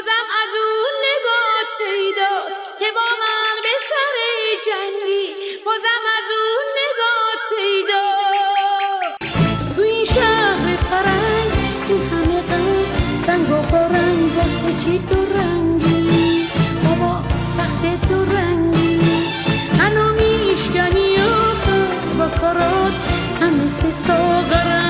بازم از اون نگاه پیداست که با من به سر جنگی، بازم از اون نگاه پیداست. تو این شهر فرنگ این همه رنگ و رنگ واسه چی دو رنگی بابا، سخت دو رنگی هنو میشکنی آخر با کارات همه سه ساغرن.